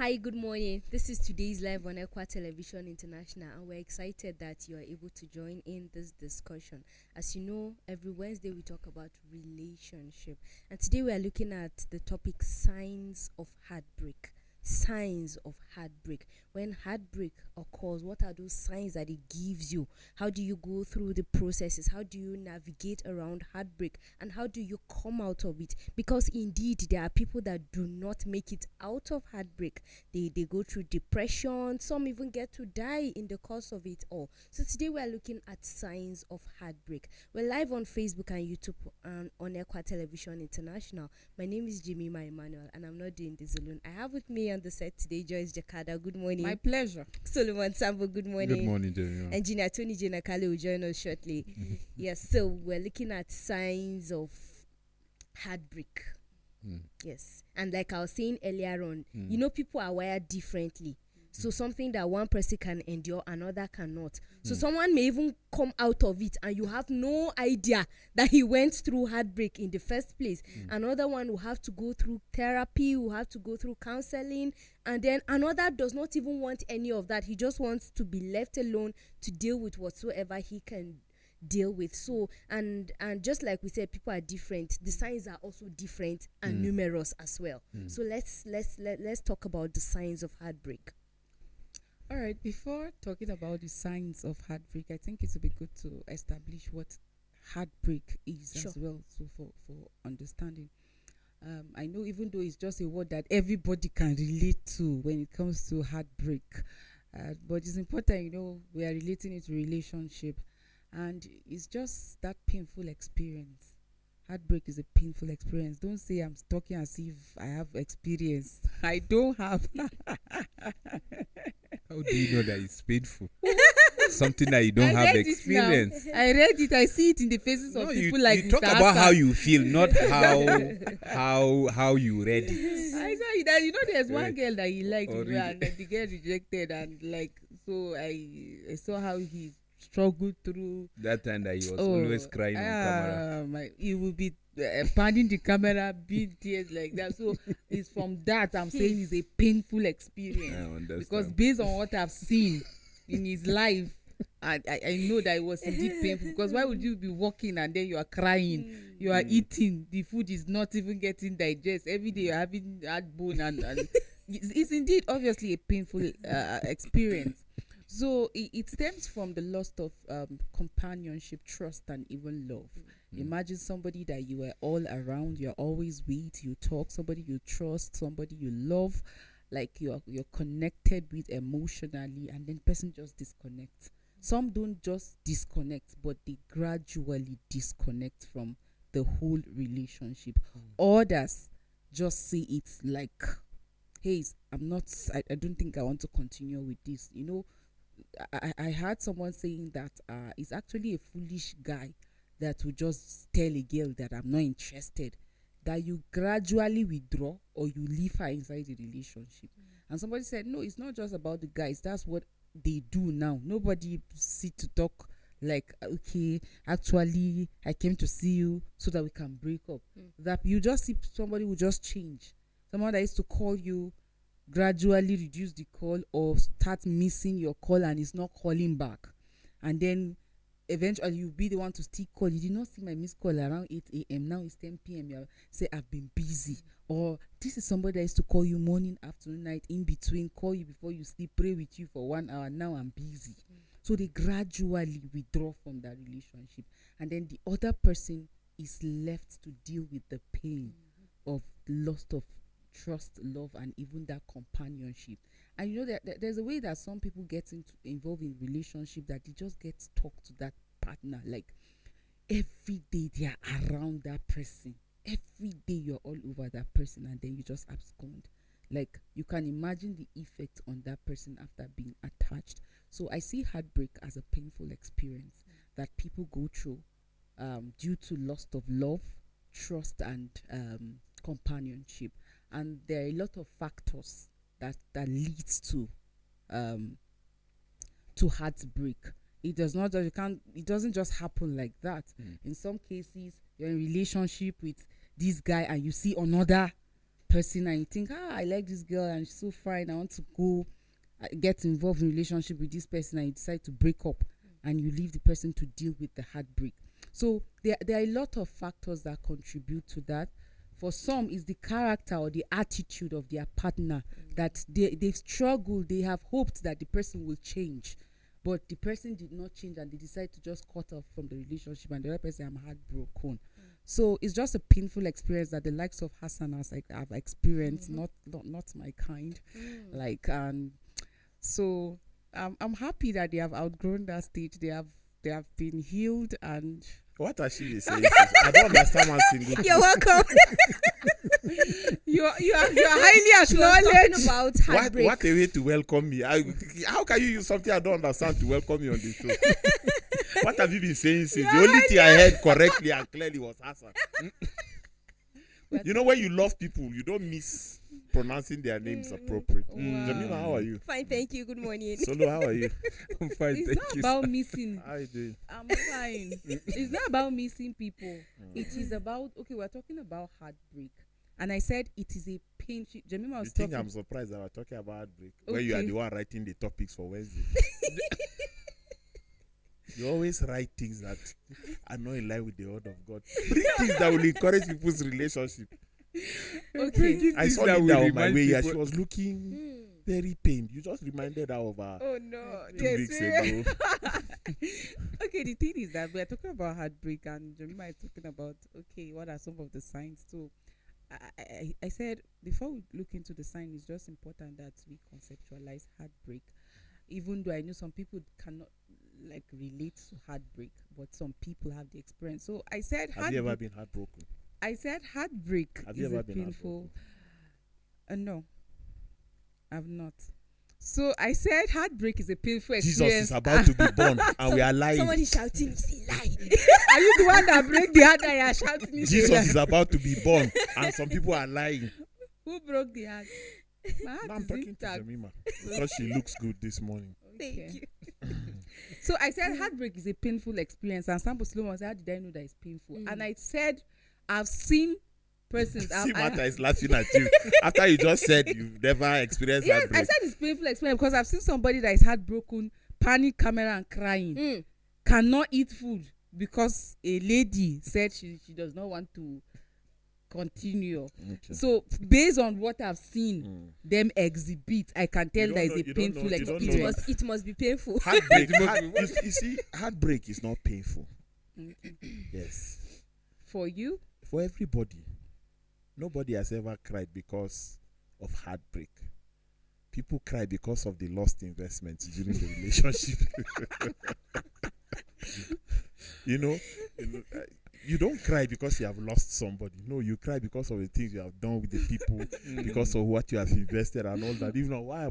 Hi, good morning. This is today's live on Equa Television International, and we're excited that you are able to join in this discussion. As you know, every Wednesday we talk about relationship, and today we are looking at the topic signs of heartbreak. Signs of heartbreak. When heartbreak occurs, what are those signs that it gives you? How do you go through the processes? How do you navigate around heartbreak? And how do you come out of it? Because indeed, there are people that do not make it out of heartbreak. They go through depression. Some even get to die in the course of it all. So today we are looking at signs of heartbreak. We're live on Facebook and YouTube on Equa Television International. My name is Jemima Emmanuel, and I'm not doing this alone. I have with me on the set today Joyce Jakada. Good morning. My pleasure. Solomon Sambo. Good morning. Good morning, Jemima. Engineer Tony Jenakale will join us shortly. Yes, so we're looking at signs of heartbreak. Yes, and like I was saying earlier on, you know, people are wired differently. So something that one person can endure, another cannot. So someone may even come out of it and you have no idea that he went through heartbreak in the first place. Another one will have to go through therapy, will have to go through counseling, and then another does not even want any of that. He just wants to be left alone to deal with whatsoever he can deal with. So and just like we said, people are different. The signs are also different and numerous as well. So let's talk about the signs of heartbreak. All right, before talking about the signs of heartbreak, I think it would be good to establish what heartbreak is as well, so for understanding. I know even though it's just a word that everybody can relate to when it comes to heartbreak, but it's important, you know, we are relating it to relationship, and it's just that painful experience. Heartbreak is a painful experience. Don't say I'm talking as if I have experience. I don't have. How do you know that it's painful? Something that you don't have experience. I read it. I see it in the faces of people you talk Mr. about Hassan. how you feel, not how you read it. I saw it. And you know, there's one girl that he liked, Or and then the girl rejected, and like, so I saw how he struggled through That time that he was always crying on camera. He will be panning the camera, being tears like that. So it's from that I'm saying it's a painful experience. I understand. Because based on what I've seen in his life, I know that it was indeed painful. Because why would you be walking and then you are crying, you are eating, the food is not even getting digest, every day you're having heartburn, and it's indeed obviously a painful experience. So it stems from the loss of companionship, trust, and even love. Imagine somebody that you were all around, you're always with, you talk, somebody you trust, somebody you love, like you're connected with emotionally, and then person just disconnects. Some don't just disconnect, but they gradually disconnect from the whole relationship. Others just say it's like, hey, I don't think I want to continue with this. You know, I heard someone saying that it's actually a foolish guy that will just tell a girl that I'm not interested, that you gradually withdraw or you leave her inside the relationship. And somebody said, no, it's not just about the guys. That's what they do now. Nobody sit to talk like, okay, actually, I came to see you so that we can break up. That you just see somebody who just change. Someone that used to call you, gradually reduce the call or start missing your call and is not calling back, and then eventually you'll be the one to still call. You did not see my missed call around 8 a.m. Now it's 10 p.m. You say I've been busy. Or this is somebody that used to call you morning, afternoon, night, in between, call you before you sleep, pray with you for 1 hour. Now I'm busy. So they gradually withdraw from that relationship, and then the other person is left to deal with the pain of loss of trust, love, and even that companionship. And you know that there's a way that some people get involved in relationship that they just get stuck to that partner. Like every day they are around that person. Every day you're all over that person, and then you just abscond. Like you can imagine the effect on that person after being attached. So I see heartbreak as a painful experience that people go through due to loss of love, trust, and companionship. And there are a lot of factors that leads to heartbreak. It doesn't just happen like that. In some cases, you're in a relationship with this guy and you see another person and you think, I like this girl and she's so fine, I want to go get involved in relationship with this person, and you decide to break up and you leave the person to deal with the heartbreak. So there are a lot of factors that contribute to that. For some, is the character or the attitude of their partner, that they've struggled, they have hoped that the person will change, but the person did not change and they decide to just cut off from the relationship, and the other person, I'm heartbroken. So it's just a painful experience that the likes of Hassan has I've experienced, not my kind. So I'm happy that they have outgrown that stage. They have been healed. And what are she saying? I don't understand one single. You're welcome. you're highly acknowledged. About heartbreak. What a way to welcome me. How can you use something I don't understand to welcome me on this show? What have you been saying since? The only thing I heard correctly and clearly was Hassan. You know, when you love people, you don't miss pronouncing their names appropriate. Wow. Jamila, how are you? Fine, thank you. Good morning. Solo, how are you? I'm fine, It's thank not you. about missing. How are you doing? I'm fine. It's not about missing people. It is about, we're talking about heartbreak. And I said it is a pain. Jemima was You think talking. I'm surprised that we're talking about heartbreak when you are the one writing the topics for Wednesday? You always write things that are not in line with the word of God. Bring things that will encourage people's relationship. Okay. I saw that Linda will on my remind way here. people- She was looking very pained. You just reminded her of her Oh no. 2 weeks ago. Okay, the thing is that we are talking about heartbreak, and Jemima is talking about, what are some of the signs. So I said, before we look into the sign, it's just important that we conceptualize heartbreak. Even though I know some people cannot relate to heartbreak, but some people have the experience. So I said, Have you ever been heartbroken? I said heartbreak Have you is ever a been painful. No, I've not. So I said heartbreak is a painful Jesus experience. is about to be born and we are lying. Somebody shouting, "It's a lie." Are you the one that break the heart that you are shouting? Jesus is about to be born and some people are lying. Who broke the heart? My heart Now I'm is talking to intact. Jemima because she looks good this morning. Thank Okay. you. So I said heartbreak is a painful experience, and Sample Sloman said, how did I know that it's painful? And I said, I've seen persons. See, Martha is laughing at you after you just said you've never experienced Yes, heartbreak. I said it's painful experience because I've seen somebody that is heartbroken, panic camera and crying, cannot eat food because a lady said she does not want to continue. Okay. So based on what I've seen them exhibit, I can tell You that don't it's know- a you don't know- painful you don't know experience. that. It must be painful. Heartbreak. You see, heartbreak is not painful. Yes. For you, For everybody. Nobody has ever cried because of heartbreak. People cry because of the lost investments during the relationship. you know, you don't cry because you have lost somebody. No, you cry because of the things you have done with the people, because of what you have invested and all that. Even why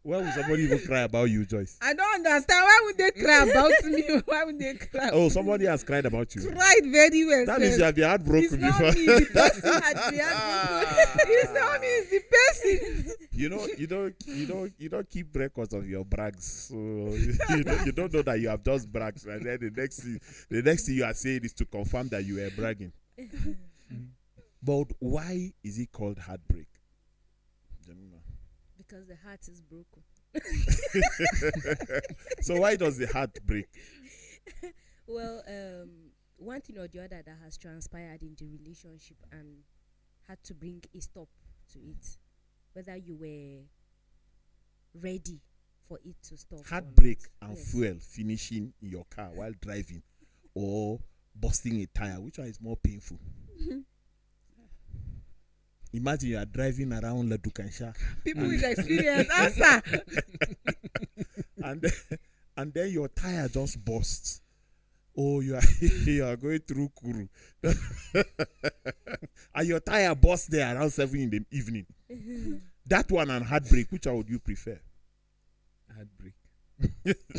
would somebody even cry about you, Joyce? I don't understand. Why would they cry about me? Why would they cry? Oh, somebody has cried about you. Cried very well. That means you have been It's heartbroken not before. me. The person had been heartbroken. It's not me. It's the person. You don't keep records of your brags, so you don't know that you have just bragged, and then the next thing you are saying is to confirm that you were bragging. But why is it called heartbreak, Jemima? Because the heart is broken. So why does the heart break? Well, one thing or the other that has transpired in the relationship and had to bring a stop to it, whether you were ready for it to stop. Heartbreak and Yes. fuel finishing in your car while driving, or busting a tire. Which one is more painful? Imagine you are driving around Ledukansha People with experience answer. and then your tire just bursts. Oh, you are going through Kuru. And your tire bursts there around 7 in the evening. That one and heartbreak, which one would you prefer? Heartbreak.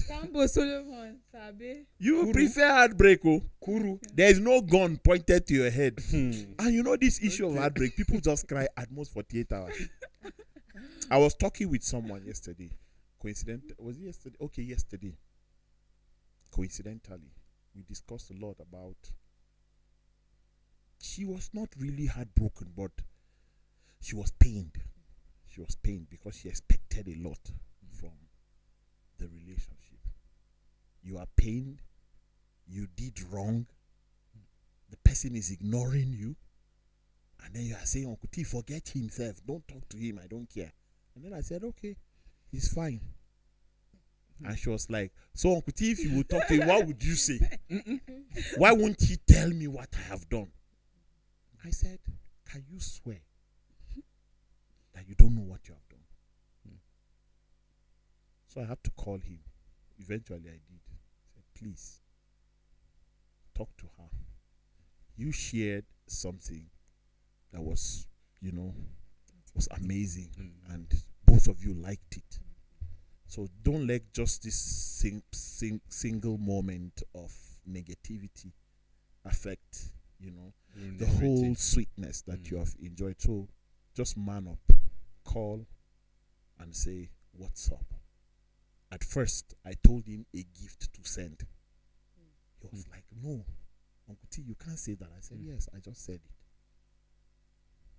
Sambo Solomon, Sabe. You prefer heartbreak, oh? Kuru. There is no gun pointed to your head. And you know this issue of heartbreak, people just cry at most 48 hours. I was talking with someone yesterday. Was it yesterday? Okay, yesterday. Coincidentally, we discussed a lot about. She was not really heartbroken, but she was pained. She was pained because she expected a lot from the relationship. You are pained. You did wrong. The person is ignoring you. And then you are saying, Uncle T, forget himself. Don't talk to him. I don't care. And then I said, okay, he's fine. And she was like, so Uncle T, if you would talk to him, what would you say? Why won't he tell me what I have done? I said, can you swear that you don't know what you have done? So I had to call him. Eventually I did. I said, please, talk to her. You shared something that was, was amazing. And both of you liked it. So don't let just this single moment of negativity affect, the whole sweetness that you have enjoyed. So just man up, call and say, what's up? At first, I told him a gift to send. He was like, no, Uncle T, you can't say that. I said, yes, I just said it.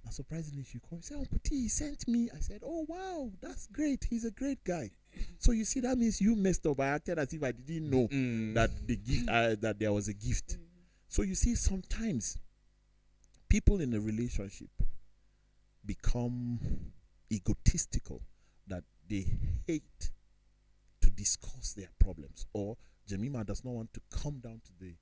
And surprisingly, she called and said, Uncle T, he sent me. I said, oh, wow, that's great. He's a great guy. So you see, that means you messed up. I acted as if I didn't know that the gift, that there was a gift. So you see, sometimes people in a relationship become egotistical, that they hate to discuss their problems. Or Jemima does not want to come down to the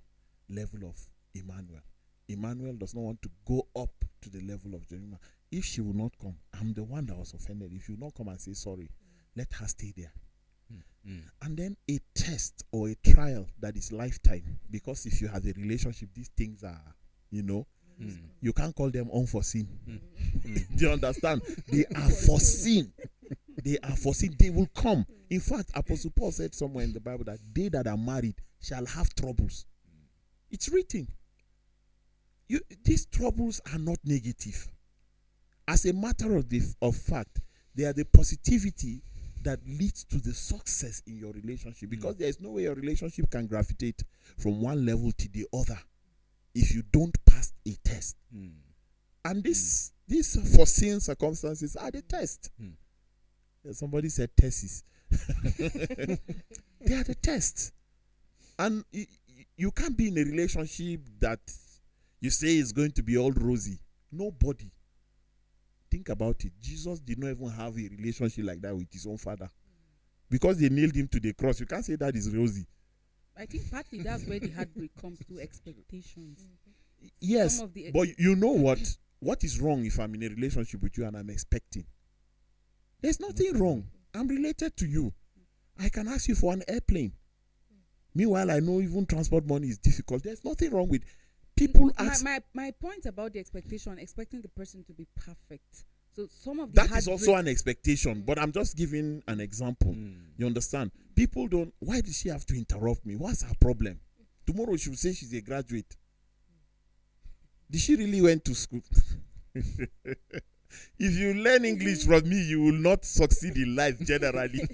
level of Emmanuel. Emmanuel does not want to go up to the level of Jemima. If she will not come, I'm the one that was offended. If she will not come and say sorry, let her stay there. And then a test or a trial that is lifetime. Because if you have a relationship, these things are, you can't call them unforeseen. Do you understand? They are foreseen. They are foreseen. They will come. In fact, Apostle Paul said somewhere in the Bible that they that are married shall have troubles. It's written. These troubles are not negative. As a matter of fact, they are the positivity that leads to the success in your relationship, because there is no way your relationship can gravitate from one level to the other if you don't pass a test. And these foreseen circumstances are the test. Somebody said tests. They are the tests. And you can't be in a relationship that you say is going to be all rosy. Nobody. Think about it. Jesus did not even have a relationship like that with his own father. Because they nailed him to the cross. You can't say that is rosy. I think partly that's where the heartbreak comes to, expectations. Yes, but you know what? What is wrong if I'm in a relationship with you and I'm expecting? There's nothing wrong. I'm related to you. I can ask you for an airplane. Meanwhile, I know even transport money is difficult. There's nothing wrong with people ask. My point about the expectation, expecting the person to be perfect. So some of that is also an expectation, but I'm just giving an example. You understand? People don't. Why does she have to interrupt me? What's her problem? Tomorrow she will say she's a graduate. Did she really went to school? If you learn English from me, you will not succeed in life generally.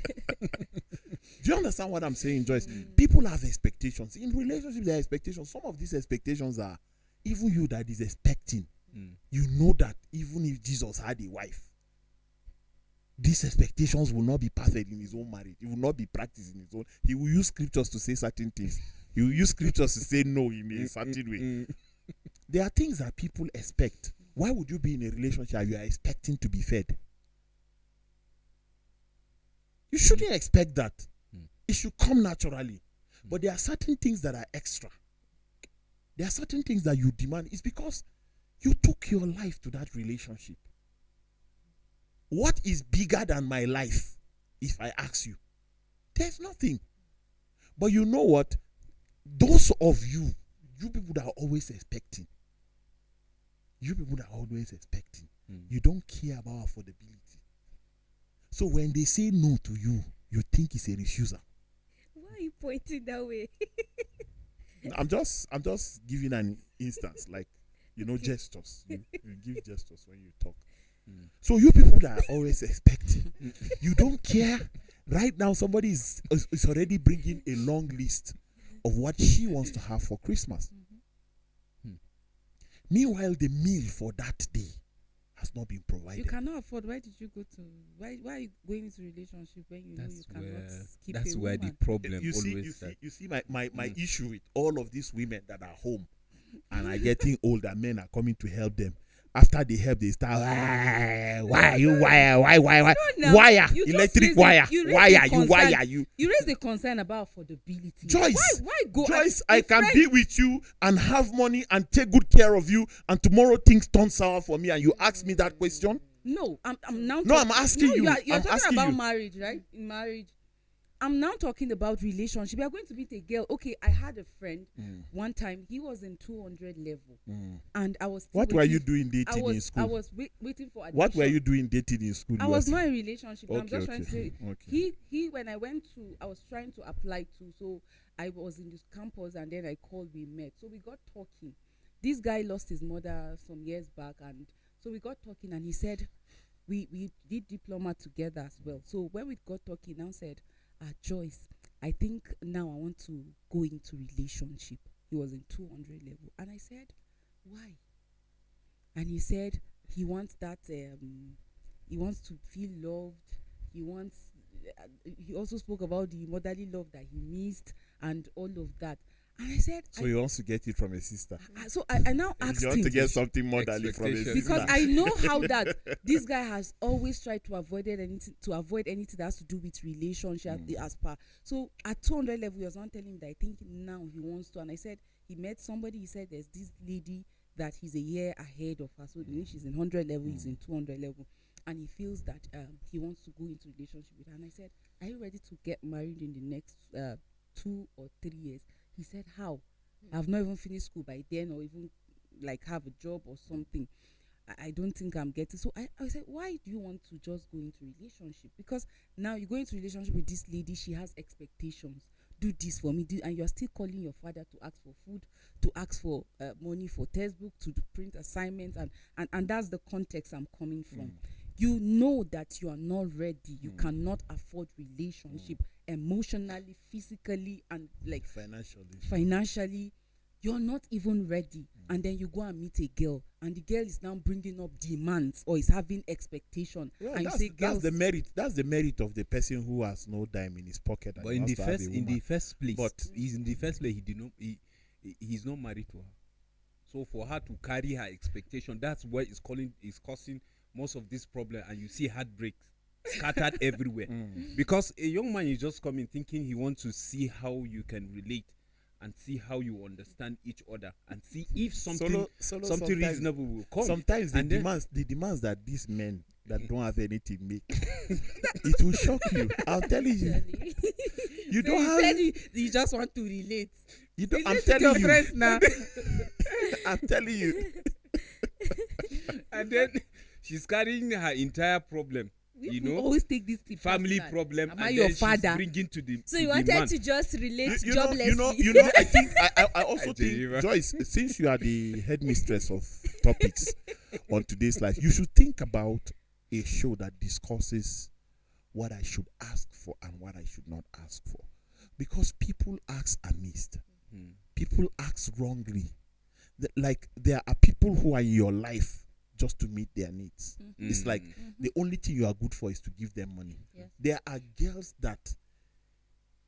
Do you understand what I'm saying, Joyce? People have expectations. In relationships, there are expectations. Some of these expectations are even you that is expecting. You know that even if Jesus had a wife, these expectations will not be perfect in his own marriage. He will not be practiced in his own. He will use scriptures to say certain things. He will use scriptures to say no in a certain way. There are things that people expect. Why would you be in a relationship and you are expecting to be fed? You shouldn't expect that. It should come naturally. But there are certain things that are extra. There are certain things that you demand. It's because you took your life to that relationship. What is bigger than my life, if I ask you? There's nothing. But you know what? Those of you people that are always expecting. You people that are always expecting. You don't care about affordability. So when they say no to you, you think it's a refusal. Why are you pointing that way? I'm just giving an instance, like, gestures. You give gestures when you talk. So you people that are always expecting, you don't care. Right now, somebody is already bringing a long list of what she wants to have for Christmas. Meanwhile, the meal for that day has not been provided. You cannot afford. Why did you go to? Why are you going into relationship when you know you cannot keep that's a where woman? the problem you always see my issue with all of these women that are home and are getting older. Men are coming to help them. After they help, they start, why are you wire? Why? No, Wire, you just electric raise wire. the- you raise Why the are you? concern. Why are you? You raise the concern about affordability. Joyce, Why go? Joyce, a I can friend- be with you and have money and take good care of you, and tomorrow things turn sour for me, and you ask me that question? No, I'm now. No, I'm asking you. You're I'm talking asking about you. marriage, right? In marriage, I'm now talking about relationship. You are going to meet a girl. Okay, I had a friend one time. He was in 200 level, and I was. Still What were waiting- you doing dating in school? I was waiting for admission. What were you doing dating in school? I was not in a relationship. I'm Okay, just trying to say. okay. He when I went to, I was trying to apply to, so I was in this campus, and then I called. We met, so we got talking. This guy lost his mother some years back, and so we got talking, and he said, we did diploma together as well. So when we got talking, now said, Joyce, I think now I want to go into relationship. He was in 200 level, and I said, why? And he said he wants that. He wants to feel loved. He wants. He also spoke about the motherly love that he missed and all of that. And I said, So he wants to get it from a sister. so I now asked You want to him, get something motherly from a sister. because I know how that this guy has always tried to avoid anything that has to do with relationship as per. So at 200 level, he was not telling me that I think now he wants to. And I said he met somebody. He said there's this lady that he's a year ahead of her. So she's in 100 level, he's in 200 level, and he feels that he wants to go into relationship with her. And I said, are you ready to get married in the next 2 or 3 years? He said, how? I've not even finished school by then, or even like have a job or something. I don't think I'm getting. So I said, why do you want to just go into relationship? Because now you go into relationship with this lady, she has expectations. Do this for me, and you're still calling your father to ask for food, to ask for money for textbook, to print assignments, and that's the context I'm coming from. You know that you are not ready. You cannot afford relationship emotionally, physically, and like financially. You're not even ready. And then you go and meet a girl, and the girl is now bringing up demands or is having expectation. Well, and that's, you say, that's the merit. That's the merit of the person who has no dime in his pocket. But in the first place, he's not married to her. So for her to carry her expectation, that's what is causing most of this problem. And you see heartbreak scattered everywhere, because a young man is just coming thinking he wants to see how you can relate and see how you understand each other and see if something reasonable will come. Sometimes the demands that these men that don't have anything make, it will shock you. I'm telling you. You so don't you have. said you just want to relate. You don't. I'm Relate with telling your you. friends now. I'm telling you. And then she's carrying her entire problem. You know, always take this family personal. problem. Am I and your then father? She's bringing to the So you the wanted man. to just relate You joblessly. know. I think I also think, Geneva. Joyce, since you are the headmistress of topics on today's life, you should think about a show that discusses what I should ask for and what I should not ask for, because people ask amiss. People ask wrongly. Like there are people who are in your life just to meet their needs. It's like the only thing you are good for is to give them money. Yes. There are girls that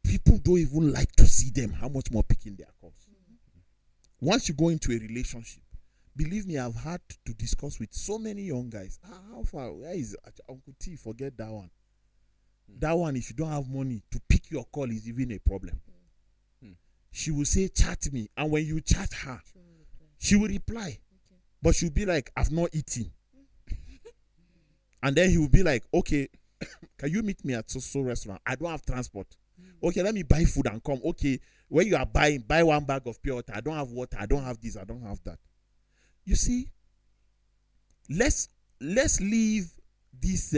people don't even like to see them, how much more picking their calls. Once you go into a relationship, believe me, I've had to discuss with so many young guys. How far? Where is Uncle T? Forget that one. That one, if you don't have money to pick your call, is even a problem. She will say, chat me. And when you chat her, she will reply. But she'll be like, I've not eaten. And then he will be like, okay, can you meet me at so restaurant? I don't have transport. Okay, let me buy food and come. Okay, when you are buying, buy one bag of pure water. I don't have water. I don't have this. I don't have that. You see, let's leave this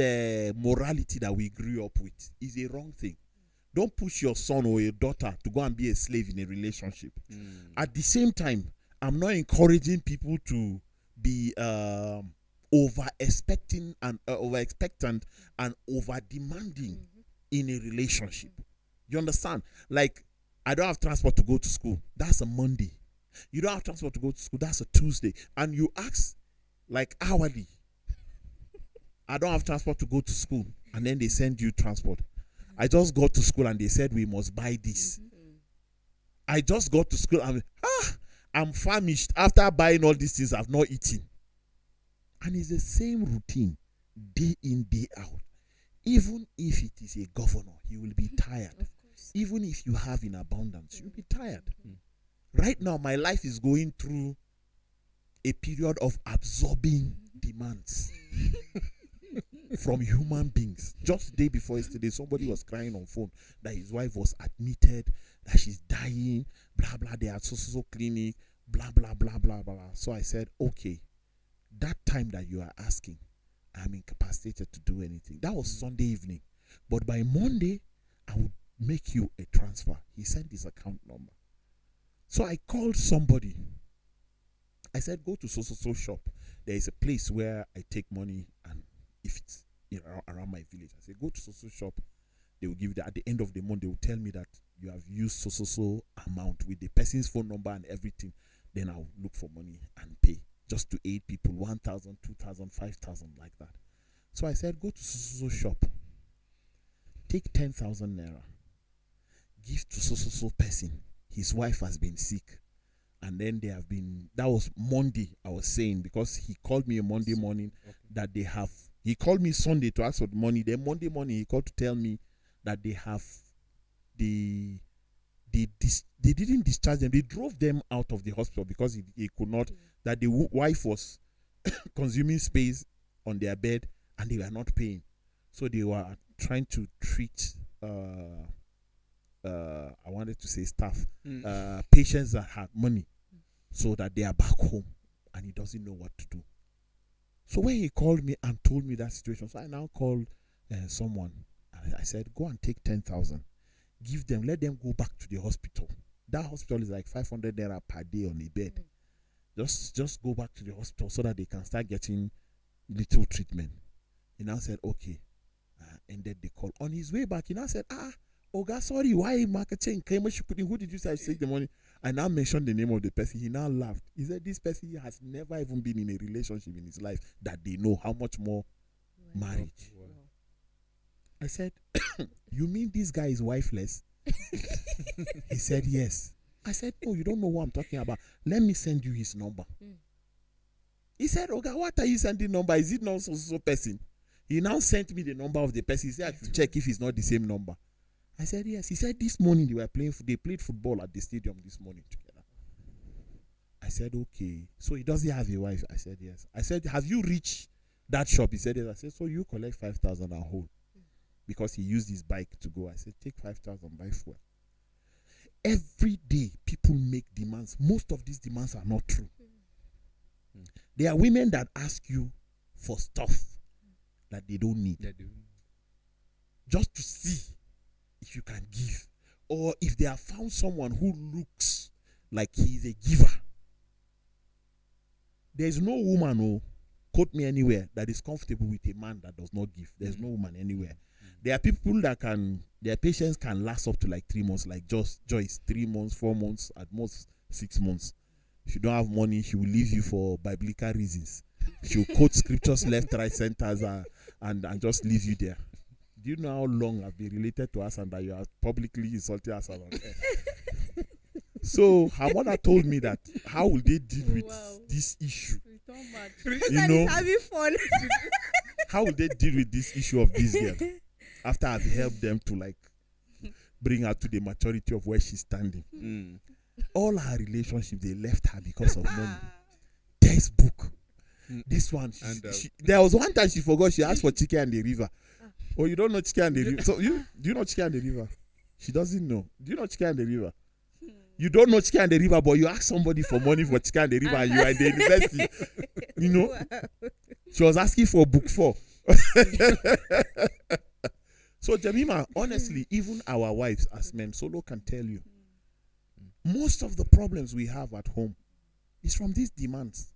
morality that we grew up with. Is a wrong thing. Don't push your son or your daughter to go and be a slave in a relationship. At the same time, I'm not encouraging people to be over expectant and over demanding in a relationship. You understand? Like, I don't have transport to go to school. That's a Monday. You don't have transport to go to school. That's a Tuesday. And you ask like hourly. I don't have transport to go to school, and then they send you transport. I just got to school and they said we must buy this. I just got to school and I'm famished. After buying all these things, I've not eaten. And it's the same routine, day in, day out. Even if it is a governor, he will be tired. Even if you have in abundance, you'll be tired. Right now, my life is going through a period of absorbing demands from human beings. Just the day before yesterday, somebody was crying on phone that his wife was admitted, that she's dying, blah, blah, they are so clinic, blah, blah, blah, blah, blah. So I said, okay, that time that you are asking, I'm incapacitated to do anything. That was Sunday evening. But by Monday, I would make you a transfer. He sent his account number. So I called somebody. I said, go to so shop. There is a place where I take money, and if it's around my village, I said, go to so shop. They will give you that. At the end of the month, they will tell me that you have used so amount with the person's phone number and everything. Then I'll look for money and pay just to aid people, 1,000, 2,000, 5,000, like that. So I said, go to so shop. Take 10,000 naira. Give to so person. His wife has been sick. And then they have been, that was Monday, I was saying, because he called me a Monday morning that they have, he called me Sunday to ask for the money. Then Monday morning, he called to tell me that they have, they didn't discharge them. They drove them out of the hospital because he could not, that the wife was consuming space on their bed and they were not paying. So they were trying to treat, I wanted to say staff, patients that had money, so that they are back home and he doesn't know what to do. So when he called me and told me that situation, so I now called someone and I said, go and take 10,000, give them, let them go back to the hospital. That hospital is like 500 naira per day on a bed. Just go back to the hospital so that they can start getting little treatment. He now said, okay, ended the call. On his way back, he now said, Oga, sorry, why marketing? Who did you say I take the money? I now mentioned the name of the person. He now laughed. He said, this person has never even been in a relationship in his life that they know, how much more marriage. Wow. I said, you mean this guy is wifeless? He said, yes. I said, oh, you don't know what I'm talking about. Let me send you his number. He said, Oga, what are you sending number? Is it not so person? He now sent me the number of the person. He said, I should check if it's not the same number. I said, yes. He said, this morning they played football at the stadium this morning together. I said, okay. So he doesn't have a wife? I said, yes. I said, have you reached that shop? He said, yes. I said, so you collect 5,000 and hold. Because he used his bike to go. I said, take 5,000, buy fuel. Every day, people make demands. Most of these demands are not true. There are women that ask you for stuff that they don't need. Just to see if you can give, or if they have found someone who looks like he's a giver. There's no woman, quote me anywhere, that is comfortable with a man that does not give. There's no woman anywhere. There are people that their patience can last up to like 3 months, like Joyce, 3 months, 4 months, at most 6 months. If you don't have money, she will leave you for biblical reasons. She'll quote scriptures left, right, centers, and just leave you there. Do you know how long I've been related to us and that you are publicly insulting us on air? So her mother told me that how will they deal with this issue? You know, having fun. How will they deal with this issue of this girl after I've helped them to like bring her to the maturity of where she's standing? All her relationships, they left her because of money. Textbook. This one, there was one time she forgot. She asked for chicken and the river. Oh, you don't know chicken and the river? So do you know chicken and the river? She doesn't know. Do you know chicken and the river? You don't know chicken and the river, but you ask somebody for money for chicken and the river, and you are in the university. You know, she was asking for book 4. So Jemima, honestly, even our wives as men, Solo can tell you, most of the problems we have at home is from these demands.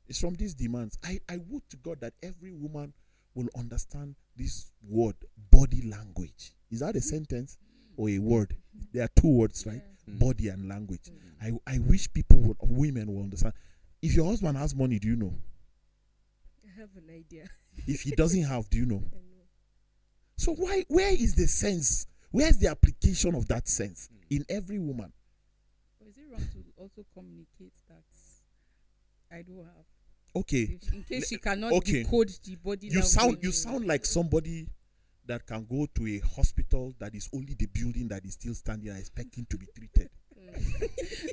It's from these demands. I would to God that every woman will understand this word, body language. Is that a sentence or a word? There are 2 words, right? Body and language. I wish women will understand. If your husband has money, do you know? have an idea. If he doesn't have, do you know? I know. So where is the sense? Where's the application of that sense in every woman? Or is it wrong to also communicate that I do have? Okay. In case she cannot Okay. decode the body You language. sound like somebody that can go to a hospital that is only the building that is still standing and expecting to be treated.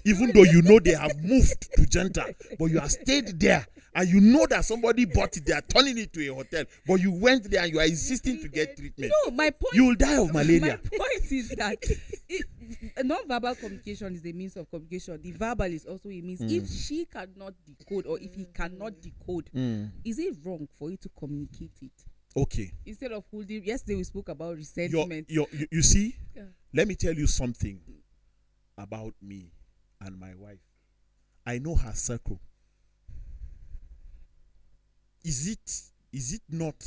Even though you know they have moved to Jenta, but you have stayed there and you know that somebody bought it, they are turning it to a hotel, but you went there and you are insisting to get treatment. No, my point. You will die of malaria. My point is that non-verbal communication is a means of communication. The verbal is also a means. If she cannot decode or if he cannot decode, is it wrong for you to communicate it? Okay. Instead of holding, yesterday we spoke about resentment. You see, Yeah. let me tell you something about me and my wife. I know her circle. Is it not?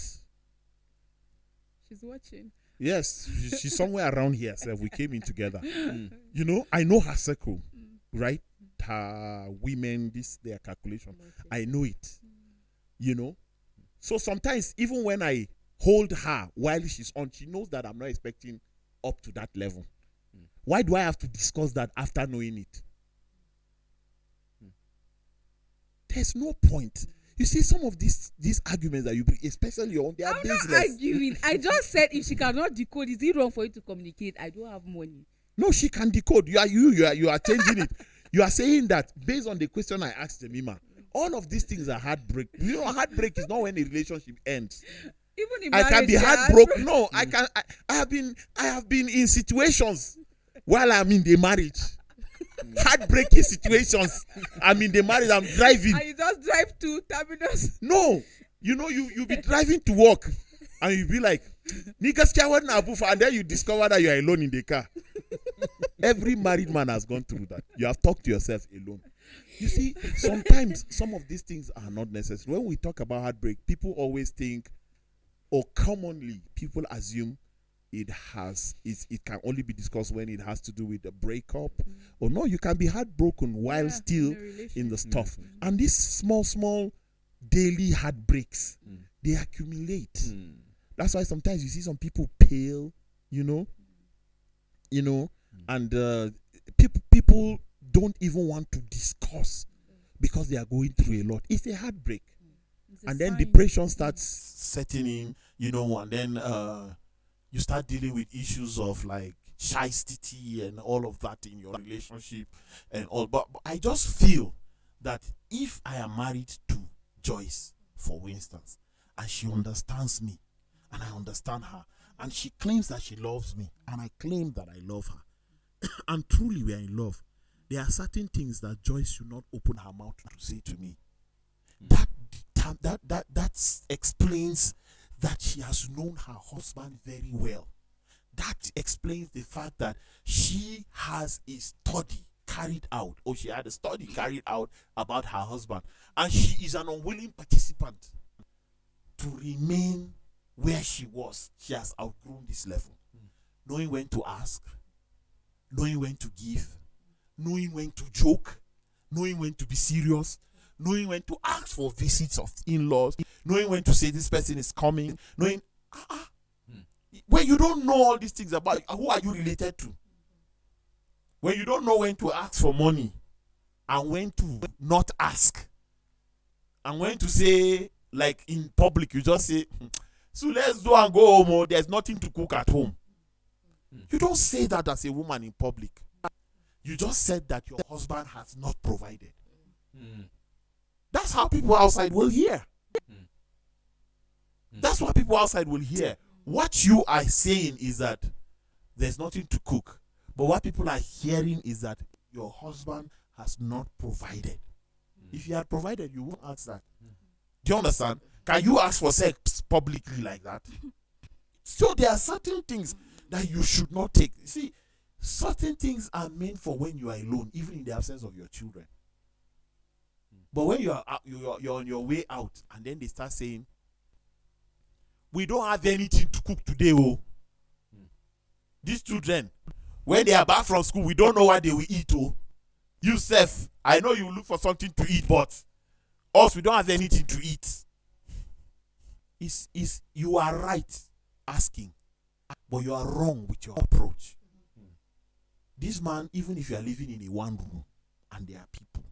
She's watching. Yes, she's somewhere around here. So we came in together. You know, I know her circle, right? Her women, their calculation. I know it. You know, so sometimes even when I hold her while she's on, she knows that I'm not expecting up to that level. Why do I have to discuss that after knowing it? There's no point. You see, some of these arguments that you bring, especially on their I'm business. not arguing. I just said if she cannot decode, is it wrong for you to communicate? I don't have money. No, she can decode. You are changing it. You are saying that based on the question I asked Jemima, all of these things are heartbreak. You know, heartbreak is not when a relationship ends. Even in I can marriage, be they are heartbroken. No, I can. I have been in situations while I'm in the marriage. Heartbreaking situations. I'm in the marriage. I'm driving. And you just drive to terminus. No, you know, you be driving to work, and you be like, "Niggas can't and then you discover that you are alone in the car. Every married man has gone through that. You have talked to yourself alone. You see, sometimes some of these things are not necessary. When we talk about heartbreak, people always think, or commonly people assume it can only be discussed when it has to do with a breakup. Or no, you can be heartbroken while still in the stuff. And these small daily heartbreaks, they accumulate. That's why sometimes you see some people pale, you know, and people don't even want to discuss because they are going through a lot. It's a heartbreak. And then depression starts setting in, you know, and then you start dealing with issues of like chastity and all of that in your relationship and all. But I just feel that if I am married to Joyce, for instance, and she understands me and I understand her, and she claims that she loves me and I claim that I love her, and truly we are in love, there are certain things that Joyce should not open her mouth to say to me. That explains that she has known her husband very well. That explains the fact that she has a study carried out, or she had a study carried out about her husband, and she is an unwilling participant to remain where she was. She has outgrown this level. Knowing when to ask, knowing when to give, knowing when to joke, knowing when to be serious, knowing when to ask for visits of in-laws, knowing when to say this person is coming, knowing when you don't know all these things about who are you related to, when you don't know when to ask for money and when to not ask, and when to say, like in public, you just say, so let's go and go home, or there's nothing to cook at home. You don't say that as a woman in public. You just said that your husband has not provided. That's how people outside will hear. That's what people outside will hear. What you are saying is that there's nothing to cook. But what people are hearing is that your husband has not provided. If he had provided, you won't ask that. Do you understand? Can you ask for sex publicly like that? So there are certain things that you should not take. See, certain things are meant for when you are alone, even in the absence of your children. But when you're on your way out, and then they start saying, we don't have anything to cook today, oh. These children, when they are back from school, we don't know what they will eat, oh. You, Seth, I know you look for something to eat, but us, we don't have anything to eat. is you are right asking, but you are wrong with your approach. This man, even if you are living in a one room and there are people,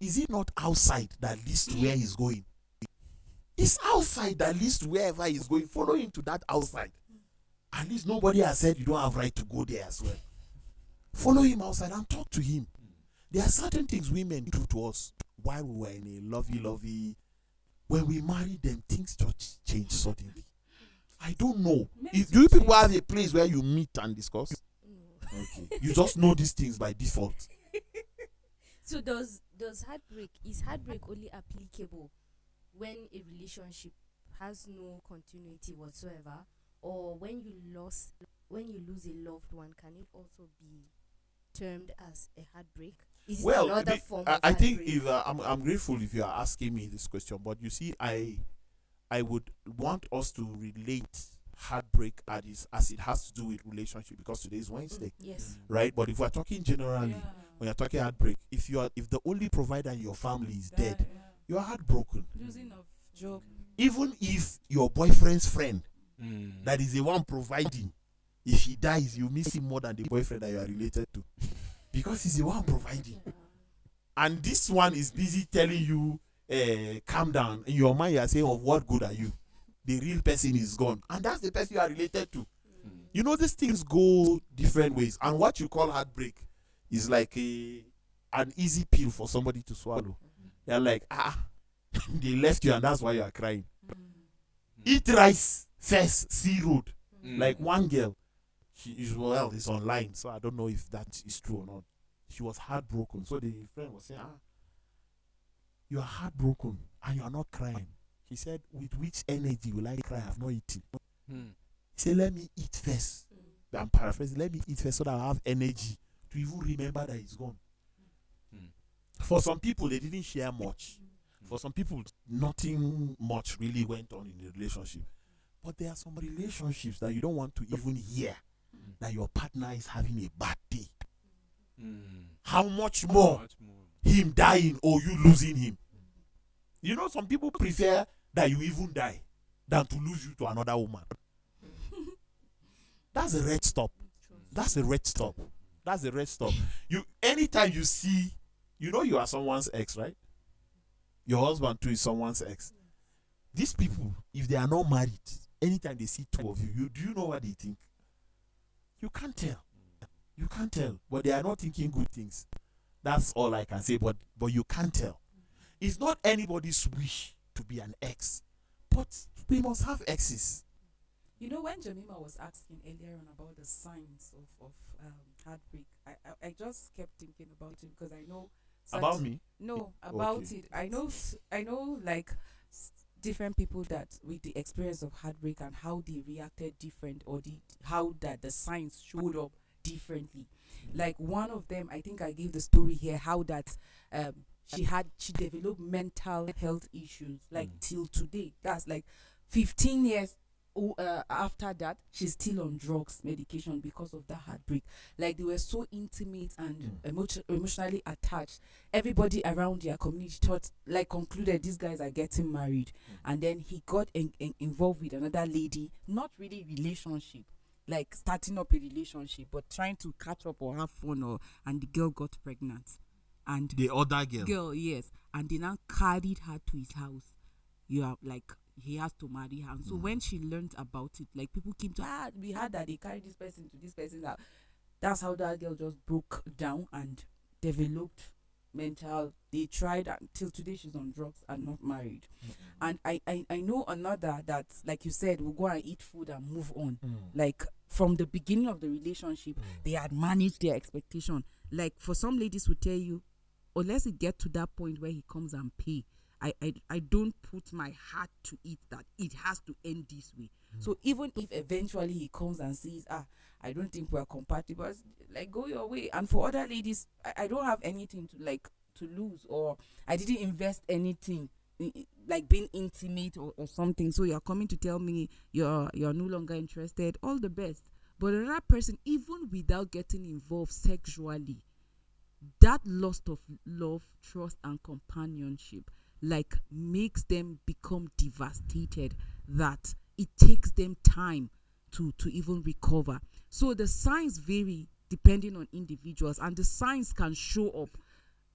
is it not outside that leads to where he's going? It's outside that leads to wherever he's going. Follow him to that outside. At least nobody has said you don't have right to go there as well. Follow him outside and talk to him. There are certain things women do to us while we were in a lovey. When we marry them, things just change suddenly. I don't know. Do you people have a place where you meet and discuss? Okay. You just know these things by default. So is heartbreak only applicable when a relationship has no continuity whatsoever, or when you lose a loved one, can it also be termed as a heartbreak? Is it another form of I think heartbreak? if I'm grateful if you are asking me this question, but you see, I would want us to relate heartbreak as it has to do with relationship, because today is Wednesday, Yes. right? But if we're talking generally, when you're talking heartbreak, if the only provider in your family is dead, you are heartbroken. Losing of job. Even if your boyfriend's friend that is the one providing, if he dies, you miss him more than the boyfriend that you are related to, because he's the one providing. And this one is busy telling you, calm down. In your mind, you are saying, of what good are you? The real person is gone. And that's the person you are related to. You know, these things go different ways. And what you call heartbreak is like an easy pill for somebody to swallow. They're like, they left you and that's why you are crying. Eat rice first, see road. Like one girl, it's online, so I don't know if that is true or not. She was heartbroken. So the friend was saying, you are heartbroken and you are not crying. He said, with which energy will I cry? I've not eaten. He said, let me eat first. I'm paraphrasing. Let me eat first so that I have energy to even remember that he's gone. For some people, they didn't share much. For some people, nothing much really went on in the relationship. But there are some relationships that you don't want to even hear that your partner is having a bad day. How much more him dying or you losing him? You know, some people prefer that you even die than to lose you to another woman. That's a red stop. That's a red stop. That's a red stop. Anytime you see, you are someone's ex, right? Your husband too is someone's ex. These people, if they are not married, anytime they see two of you, do you know what they think? You can't tell. You can't tell. But they are not thinking good things. That's all I can say. But you can't tell. It's not anybody's wish to be an ex, but we must have exes. You know, when Jemima was asking earlier on about the signs of heartbreak, I just kept thinking about it because I know About me? No, about Okay. it. I know like different people that with the experience of heartbreak and how they reacted different, or how that the signs showed up differently. Like one of them, I think I gave the story here, how that she developed mental health issues like till today. That's like 15 years after that, she's still on drugs medication because of that heartbreak. Like they were so intimate and emotionally attached. Everybody around their community concluded these guys are getting married, and then he got involved with another lady, not really relationship, like starting up a relationship, but trying to catch up or have fun, and the girl got pregnant. And The other girl. yes, and they now carried her to his house. You are like, he has to marry her. And so when she learned about it, like people came to we heard that they carried this person to this person's house. That's how that girl just broke down and developed mental. They tried until today she's on drugs and not married. And I know another that, like you said, will go and eat food and move on. Like from the beginning of the relationship, they had managed their expectation. Like for some ladies will tell you, unless it get to that point where he comes and pay, I don't put my heart to it that it has to end this way. So even if eventually he comes and says, I don't think we're compatible, like go your way. And for other ladies, I don't have anything to lose, or I didn't invest anything like being intimate or something. So you're coming to tell me you're no longer interested. All the best. But another person, even without getting involved sexually, that loss of love, trust, and companionship, like makes them become devastated that it takes them time to even recover. So the signs vary depending on individuals, and the signs can show up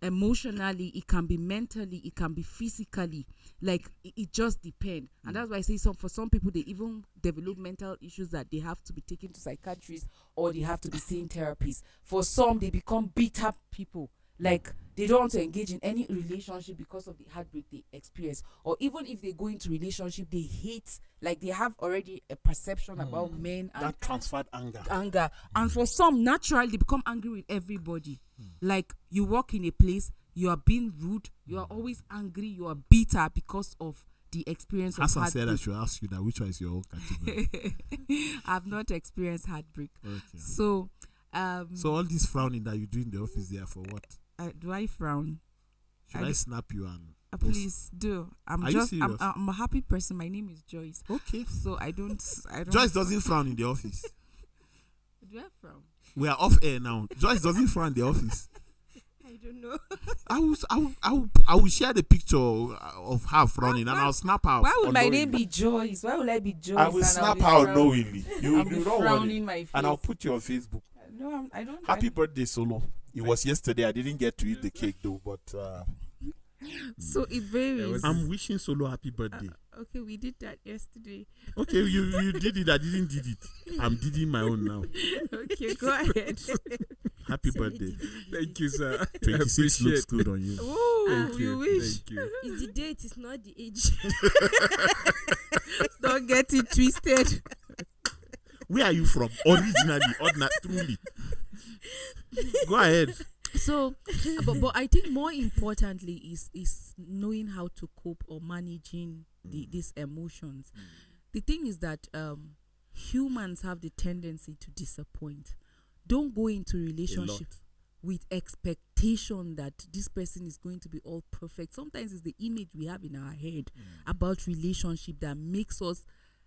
emotionally, it can be mentally, it can be physically, like it just depends. And that's why I say for some people they even develop mental issues that they have to be taken to psychiatrists or they have to be seeing therapists. For some they become bitter people, like they don't want to engage in any relationship because of the heartbreak they experience, or even if they go into relationship they hate, like they have already a perception about men and That transferred anger. And for some, naturally they become angry with everybody. Like you walk in a place, you are being rude, you are always angry, you are bitter because of the experience of Hassan heartbreak. said I should ask you that which one is your own category. I've not experienced heartbreak. Okay. So So all this frowning that you do in the office there for what? do I frown? Should I snap you and Please do. Are you serious? I'm a happy person. My name is Joyce. Okay. So I don't Joyce doesn't frown in the office. Do I frown? We are off air now. Joyce doesn't frown in the office. I don't know. I will share the picture of her frowning and I'll snap her. Why would my name unknowingly. be Joyce? Why would I be Joyce? I will and I'll snap be her frowning? unknowingly. You I'll be don't worry. frowning my face. And I'll put you on Facebook. No, I don't. Happy birthday, Solo. It was yesterday. I didn't get to eat the cake though, but So it varies. I'm wishing Solo happy birthday. Okay, we did that yesterday. Okay, you did it. I didn't did it. I'm doing my own now. Okay, go ahead. Happy birthday. Thank you, sir. 26 looks good on you. Oh, you wish. Thank you. It's the date, it's not the age. Don't get it twisted. Where are you from? Originally, truly. Go ahead. So, but I think more importantly is knowing how to cope or managing these emotions. The thing is that humans have the tendency to disappoint. Don't go into relationship with expectation that this person is going to be all perfect. Sometimes it's the image we have in our head about relationship that makes us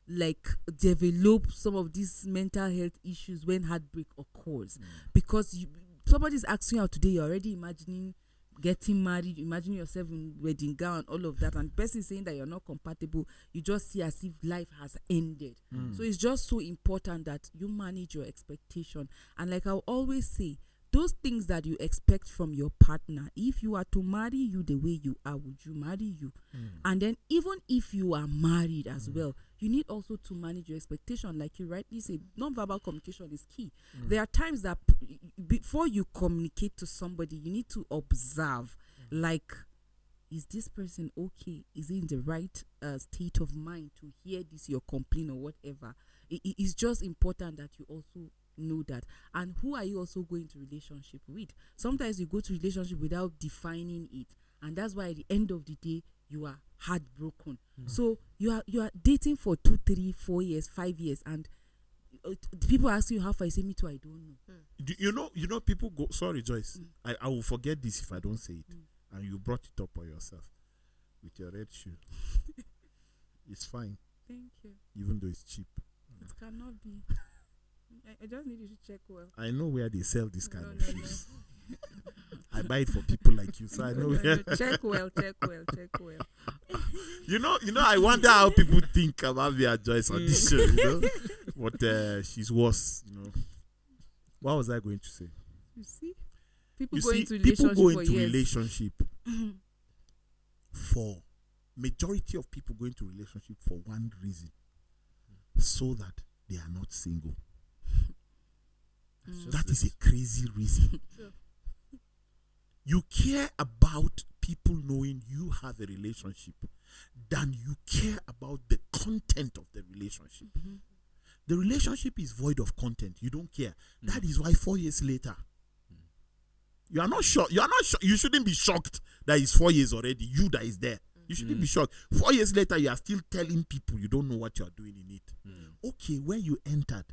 like develop some of these mental health issues when heartbreak occurs, because somebody's asking you out today, you're already imagining getting married, imagine yourself in wedding gown, all of that, and the person saying that you're not compatible, you just see as if life has ended. So it's just so important that you manage your expectation. And like I always say, those things that you expect from your partner, if you are to marry you the way you are, would you marry you? And then even if you are married as well, you need also to manage your expectation. Like you rightly said, non-verbal communication is key. There are times that before you communicate to somebody, you need to observe, like, is this person okay? Is he in the right state of mind to hear this, your complaint or whatever? It's just important that you also know that. And who are you also going to relationship with? Sometimes you go to relationship without defining it, and that's why at the end of the day you are heartbroken. So you are dating for 2, 3, 4 years, 5 years, and people ask you how far. You say, me too, I don't know. You know people go, sorry Joyce, I will forget this if I don't say it. And you brought it up for yourself with your red shoe. It's fine. Thank you. Even though it's cheap. It cannot be. I just need you to check well. I know where they sell this kind of No. shoes. I buy it for people like you, so I know where. Check well. You know, I wonder how people think about their Joyce on this show, you know. But she's worse, you know. What was I going to say? You see? People You go see, into people relationship go for into years. relationship for majority of people go into relationship for one reason, so that they are not single. That is a crazy reason. Sure. You care about people knowing you have a relationship than you care about the content of the relationship. The relationship is void of content. You don't care. That is why 4 years later, you are not sure. You are not sure. You shouldn't be shocked that it's 4 years already. You that is there. You shouldn't be shocked. 4 years later, you are still telling people you don't know what you are doing in it. Okay, when you entered,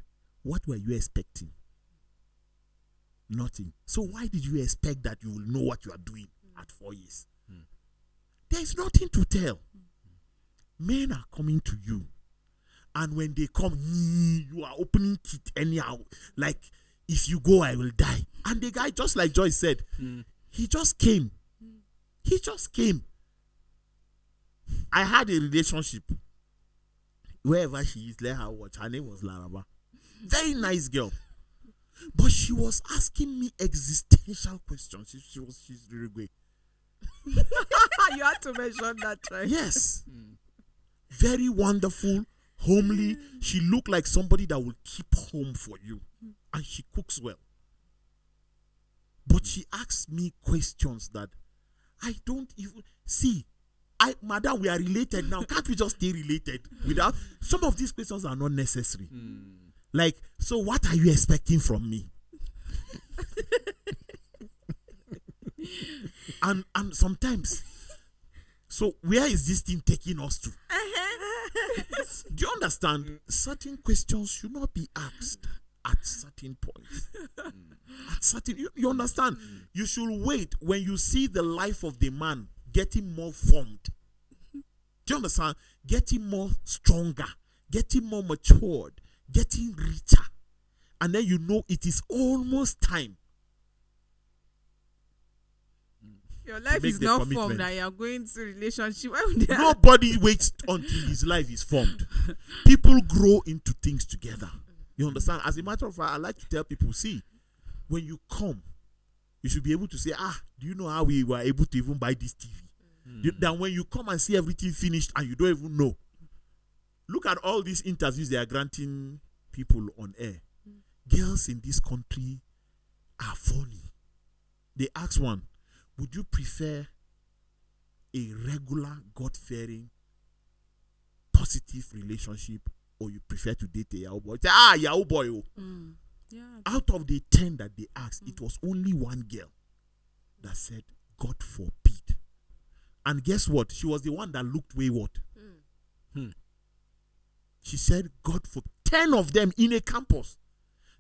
what were you expecting? Nothing. So why did you expect that you will know what you are doing at 4 years? There is nothing to tell. Men are coming to you, and when they come, you are opening teeth anyhow. Like, if you go, I will die. And the guy, just like Joyce said, he just came. He just came. I had a relationship. Wherever she is, let her watch. Her name was Laraba. Very nice girl. But she was asking me existential questions. She's really great. You had to mention that, right? Yes. Very wonderful, homely. She looked like somebody that will keep home for you. And she cooks well. But she asks me questions that I don't even see. Madam, we are related now. Can't we just stay related without? Some of these questions are not necessary. Like, so what are you expecting from me? and sometimes, so where is this thing taking us to? Do you understand? Certain questions should not be asked at certain points. At certain, you understand? You should wait when you see the life of the man getting more formed. Do you understand? Getting more stronger, getting more matured, getting richer. And then you know it is almost time. Your life is not formed and you're going to relationship. Nobody waits until his life is formed. People grow into things together. You understand? As a matter of fact, I like to tell people, see, when you come, you should be able to say, do you know how we were able to even buy this TV? Then when you come and see everything finished and you don't even know. Look at all these interviews they are granting people on air. Girls in this country are funny. They ask one, would you prefer a regular, God-fearing, positive relationship, or you prefer to date a Yahoo boy? Say, Yahoo boy. Yeah. Out of the 10 that they asked, it was only one girl that said, God forbid. And guess what? She was the one that looked wayward. She said, God forbid. 10 of them in a campus.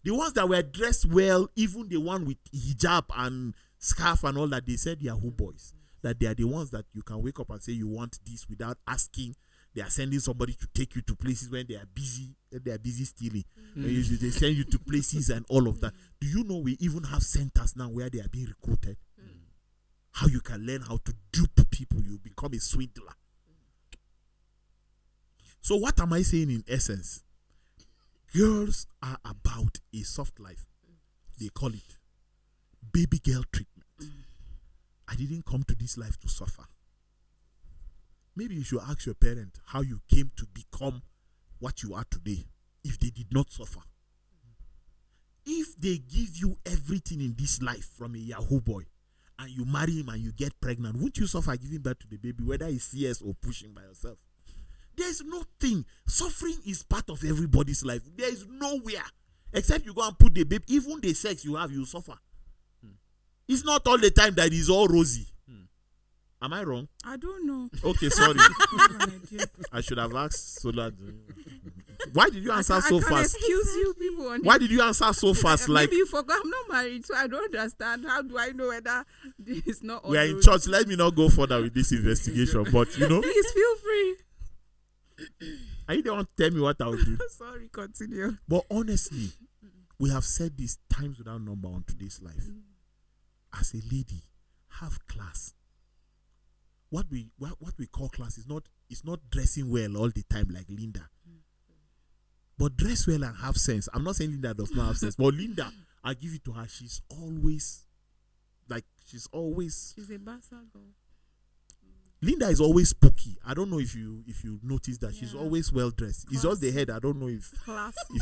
The ones that were dressed well, even the one with hijab and scarf and all that, they said Yahoo boys. That they are the ones that you can wake up and say you want this without asking. They are sending somebody to take you to places when they are busy. They are busy stealing. They send you to places and all of that. Do you know we even have centers now where they are being recruited? How you can learn how to dupe people. You become a swindler. So what am I saying in essence? Girls are about a soft life. They call it baby girl treatment. I didn't come to this life to suffer. Maybe you should ask your parent how you came to become what you are today if they did not suffer. If they give you everything in this life from a Yahoo boy and you marry him and you get pregnant, won't you suffer giving birth to the baby, whether it's CS or pushing by yourself? There's nothing. Suffering is part of everybody's life. There is nowhere except you go and put the baby. Even the sex you have, you suffer. It's not all the time that it's all rosy. Am I wrong? I don't know. Okay, sorry. I should have asked Sola. Why did you answer so fast? Excuse you, people. Why did you answer so fast? Like, maybe you forgot. I'm not married, so I don't understand. How do I know whether this is not? We are in church. Let me not go further with this investigation. But please feel free. Are you the one to tell me what I will do? Sorry, continue. But honestly, we have said this times without number on today's life. As a lady, have class. What we call class is not dressing well all the time like Linda. But dress well and have sense. I'm not saying Linda does not have sense, but Linda, I give it to her. She's always she's a bastard girl. Linda is always spooky. I don't know if you notice that she's always well dressed. It's just the head. I don't know if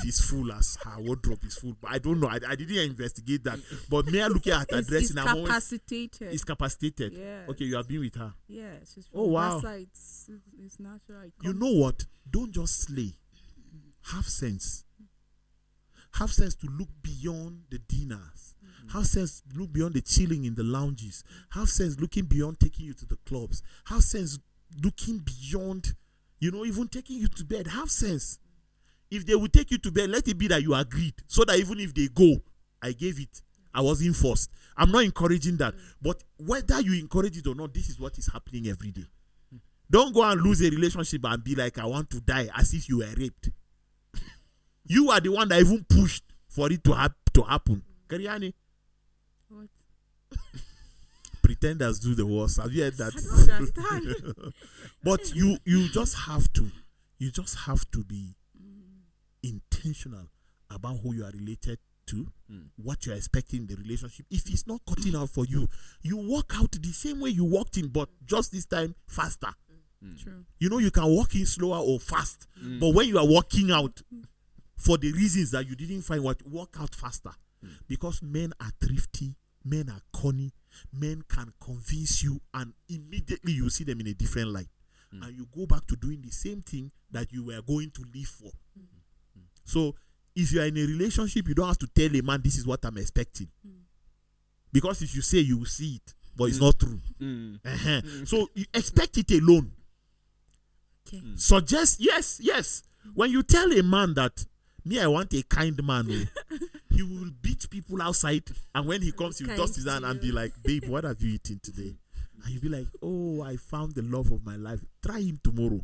it's full as her wardrobe is full. But I don't know. I didn't investigate that. But me looking at her dressing, I'm capacitated. It's capacitated. Yeah. Okay, you have been with her. Yeah, she's from wow. It's natural. You know what? Don't just slay. Have sense. Have sense to look beyond the dinners. Have sense look beyond the chilling in the lounges. Have sense looking beyond taking you to the clubs. Have sense looking beyond, even taking you to bed. Have sense. If they will take you to bed, let it be that you agreed. So that even if they go, I gave it. I wasn't forced. I'm not encouraging that. But whether you encourage it or not, this is what is happening every day. Don't go and lose a relationship and be like, I want to die, as if you were raped. You are the one that even pushed for it to happen. Kariani. What? pretenders do the worst. Have you heard that? I don't understand. But you just have to be intentional about who you are related to, what you are expecting in the relationship. If it's not cutting out for you, you walk out the same way you walked in, but just this time faster. True. You know, you can walk in slower or fast, but when you are walking out for the reasons that you didn't find what, walk out faster. Because men are thrifty, men are cunning, men can convince you, and immediately you see them in a different light. And you go back to doing the same thing that you were going to live for. So if you are in a relationship, you don't have to tell a man, this is what I'm expecting. Because if you say, you will see it, but it's not true. So you expect it alone. Okay. Suggest, yes. When you tell a man that, me, I want a kind man, he will beat people outside, and when he comes, he will dust his hand and be like, babe, what have you eaten today? And you'll be like, oh, I found the love of my life. Try him tomorrow.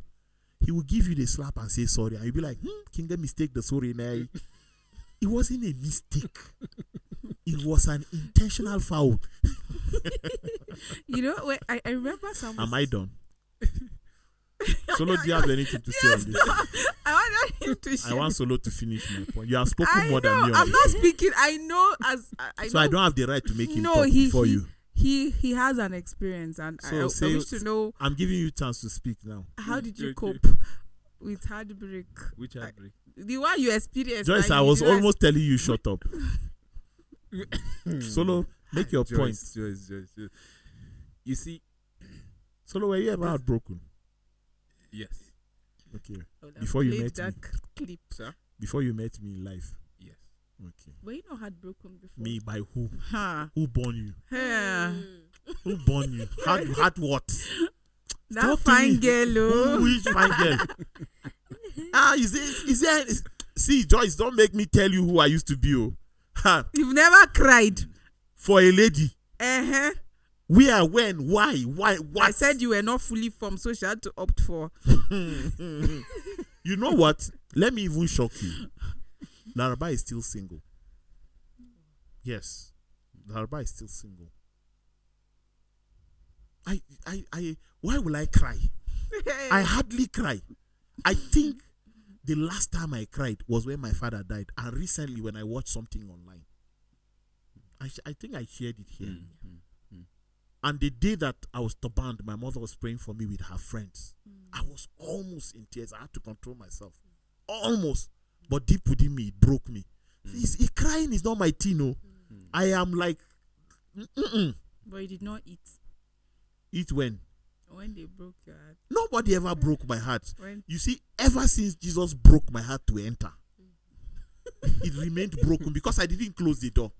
He will give you the slap and say sorry. And you'll be like, King, the mistake, the sorry. It wasn't a mistake. It was an intentional foul. You know, I remember someone. Am I done? Solo, do you have anything to say on this? I want him to share. I want Solo to finish my point. You have spoken more than me on I'm this. not speaking. I know So I don't have the right to make him No, talk before you. He has an experience, and I wish to know. I'm giving you a chance to speak now. How did you cope with heartbreak? Which heartbreak? The one you experienced. Joyce, and I you was realized- almost telling you shut up. Solo, make your point. Joyce. You see, Solo, were you ever heartbroken? yes. Okay. Oh, that Before you played met that me. clip. Sir? Before you met me in life. Yes. Okay. Were you not heartbroken before? Me by who? Huh. Who born you? Yeah. Who born you? Had what? That Talk to fine me. girl, oh. Which fine girl? Is there? See, Joyce, don't make me tell you who I used to be. Oh, ha, You've never cried. for a lady. Uh-huh. Where, when, why, what? I said you were not fully formed, so she had to opt for. You know what? Let me even shock you. Laraba is still single. Yes, Laraba is still single. Why will I cry? I hardly cry. I think the last time I cried was when my father died, and recently when I watched something online. I think I shared it here. And the day that I was banned, my mother was praying for me with her friends. I was almost in tears. I had to control myself. Almost. But deep within me, it broke me. Crying is not my thing, no. I am like, But you did not eat eat when? when they broke your heart. Nobody ever broke my heart. When You see, ever since Jesus broke my heart to enter, it remained broken because I didn't close the door.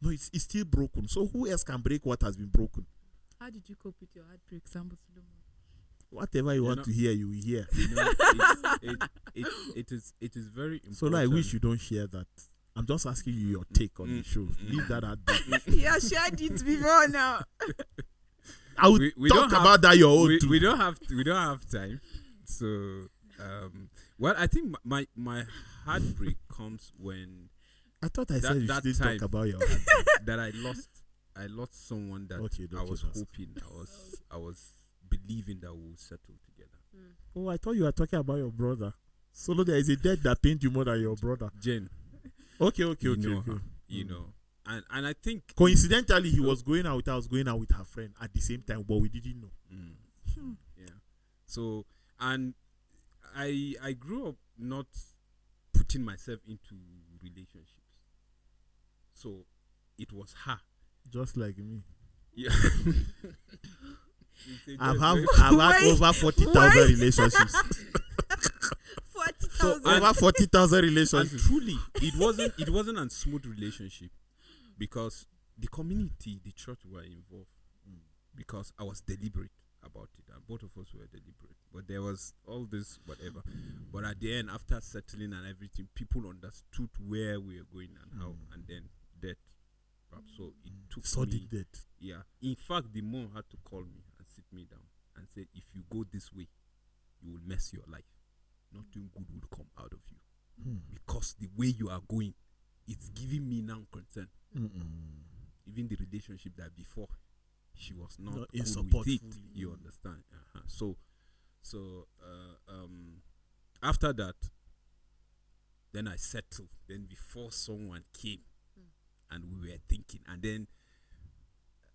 No, it's still broken. So who else can break what has been broken? how did you cope with your heartbreak, Sambo Solomon? Whatever you want to hear, you will hear. You know, it is very important. So I wish you don't share that. I'm just asking you your take on the show. Leave that at that. Yeah, shared it before now. I will We talk don't have- about that your own too. we don't have time. So well, I think my heartbreak comes when I thought I said you that didn't time. talk about your heartbreak. that I lost someone that Okay, I was that's- hoping, I was believing that we would settle together. Oh, I thought you were talking about your brother. Solo, there is a death that pains you more than your brother. Jen, Okay. you know her, you know, and I think Coincidentally, he was going out. I was going out with her friend at the same time, but we didn't know. yeah. So and I grew up not putting myself into relationships. So it was her. Just like me. Yeah. I've had over 40,000 relationships. 40,000. Over 40,000 And relationships. truly, it wasn't a smooth relationship because the community, the church were involved because I was deliberate about it, and both of us were deliberate. But there was all this whatever. But at the end, after settling and everything, people understood where we were going and how, and then death. So it took Sudden me. death. Yeah. In fact, the mom had to call me and sit me down and say, if you go this way, you will mess your life. Nothing good will come out of you. Because the way you are going, it's giving me now concern. Even the relationship that before, she was not Not in cool support with it. fully. You understand? So after that, then I settled. Then before someone came, and we were thinking, and then